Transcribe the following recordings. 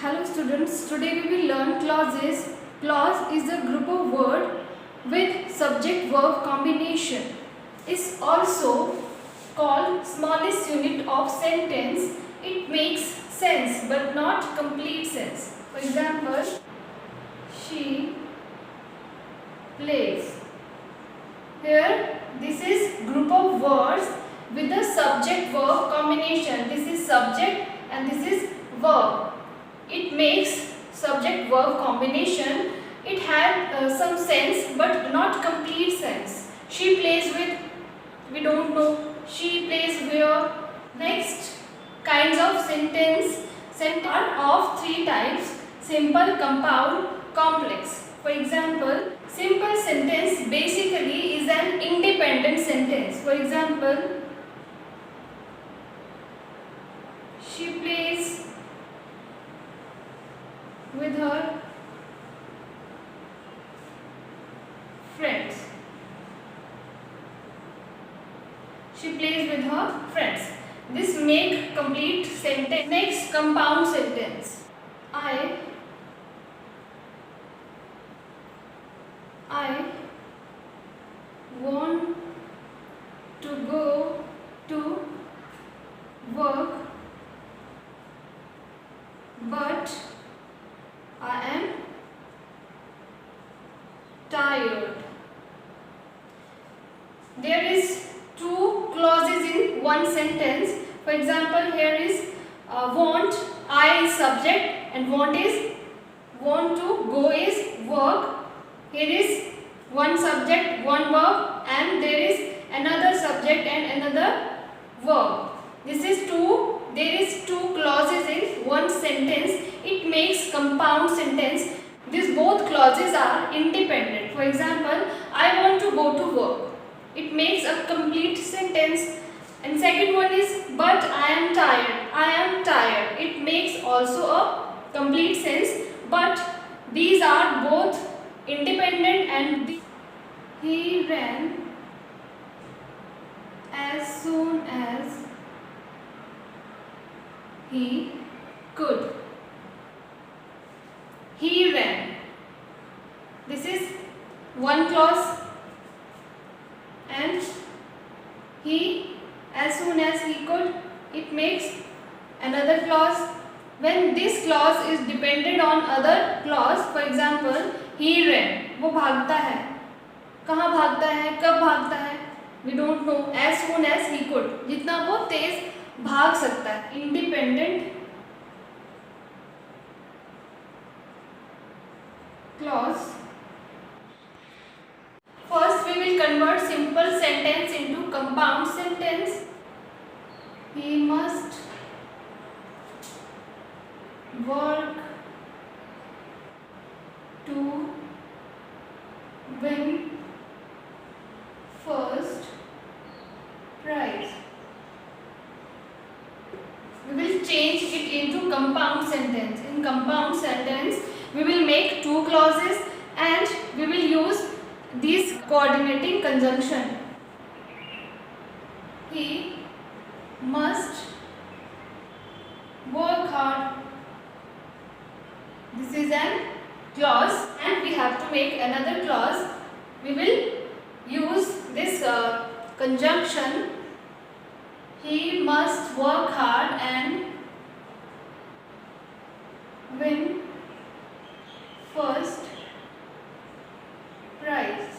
Hello students, today we will learn clauses. Clause is a group of words with subject-verb combination. Is also called smallest unit of sentence. It makes sense but not complete sense. For example, she plays. Here this is group of words with a subject-verb combination. This is subject and this is verb. It makes subject-verb combination. It had some sense but not complete sense. She plays with, we don't know. She plays where. Next, kinds of sentence. Sentence are of three types: simple, compound, complex. For example, simple sentence basically is an independent sentence. For example, she plays with her friends. She plays with her friends. This make complete sentence. Next, compound sentence. I want to go to work, but I am tired. There is two clauses in one sentence. For example, here is want, I is subject and want to go is verb. Here is one subject, one verb, and there is another subject and another verb. There is two clauses in one sentence. It makes compound sentence. These both clauses are independent. For example, I want to go to work. It makes a complete sentence. And second one is but I am tired. I am tired. It makes also a complete sense. But these are both independent and he ran as soon as he could. He ran. This is one clause, and he as soon as he could, it makes another clause. When this clause is dependent on other clause, for example, he ran, वो भागता है. कहाँ भागता है, कब भागता है, we don't know. As soon as he could, जितना वो तेज भाग सकता है. Independent clause. First we will convert simple sentence into compound sentence. He must work to win first prize. We will change it into compound sentence. In compound sentence, we will make two clauses and we will use this coordinating conjunction. He must work hard. This is an clause and we have to make another clause. We will use this conjunction. He must work hard and win first prize.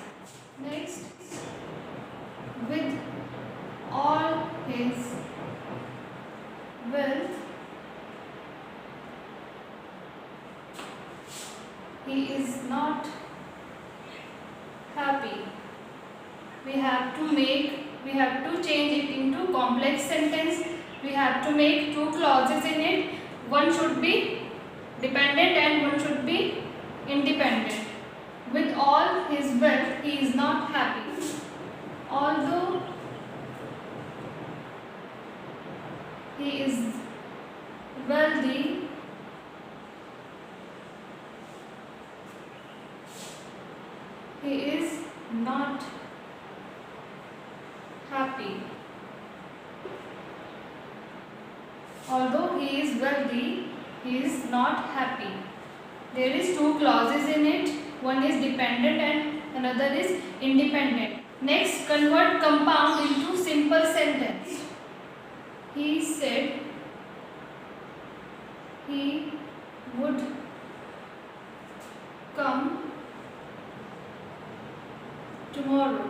Next, with all his wealth, he is not happy. We have to change it into complex sentence. We have to make two clauses in it. One should be dependent and one should be independent. With all his wealth, he is not happy. Although he is wealthy, he is not happy. Although he is wealthy, he is not happy. There is two clauses in it. One is dependent and another is independent. Next, convert compound into simple sentence. He said he would come tomorrow.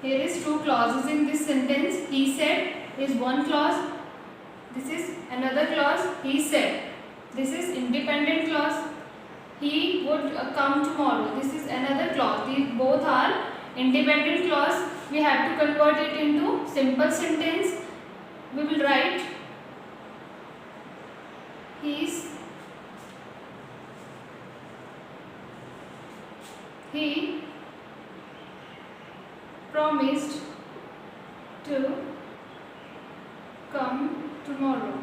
Here is two clauses in this sentence. He said is one clause. This is another clause. He said. This is independent clause. He would come tomorrow. This is another clause. These both are independent clause. We have to convert it into simple sentence. We will write he promised to come tomorrow.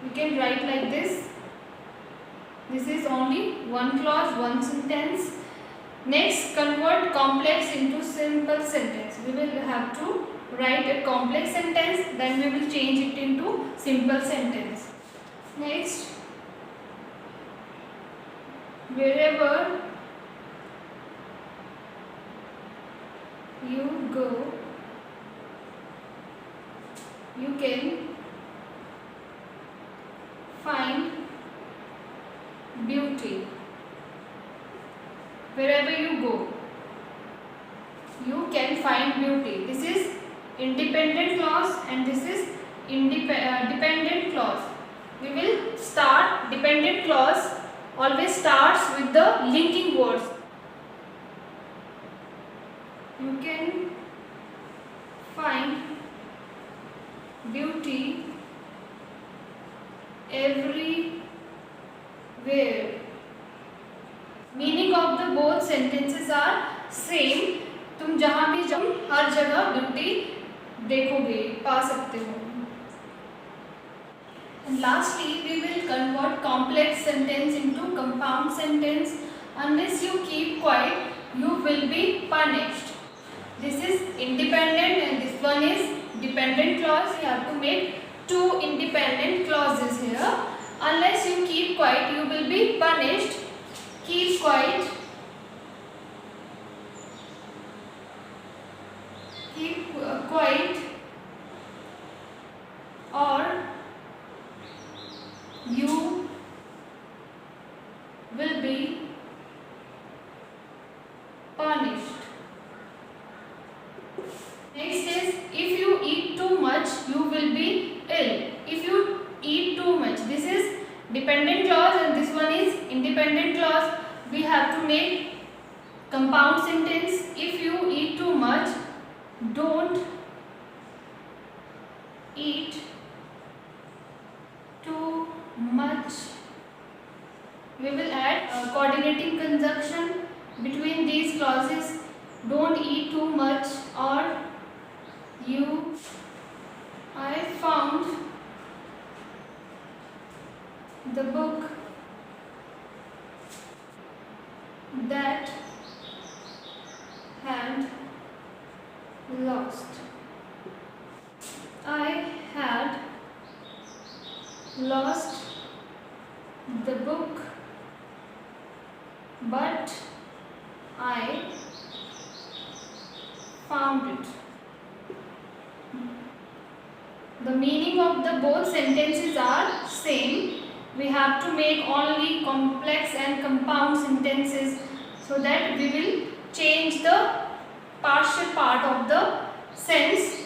We can write like this. This is only one clause, one sentence. Next, convert complex into simple sentence. We will have to write a complex sentence, then we will change it into simple sentence. Next, wherever you go, you can find beauty. Wherever you go, you can find beauty. This is independent clause and this is dependent clause. We will start dependent clause always starts with the linking words. You can find beauty everywhere. Meaning of the both sentences are same. तुम जहाँ भी जाओ हर जगह beauty देखोगे, पा सकते हो. And lastly, we will convert complex sentence into compound sentence. Unless you keep quiet, you will be punished. This is independent and this one is dependent clause. You have to make two independent clauses here. Unless you keep quiet, you will be punished. Keep quiet. Keep quiet or you will be punished. Next is, if you eat too much, you will be ill. If you eat too much, this is dependent clause and this one is independent clause. We have to make compound sentence. If you eat too much, don't eat too much. We will add a coordinating conjunction between these clauses. Don't eat too much or you. I found the book that had lost. I had lost the book, but I found it. The meaning of the both sentences are same. We have to make only complex and compound sentences so that we will change the partial part of the sense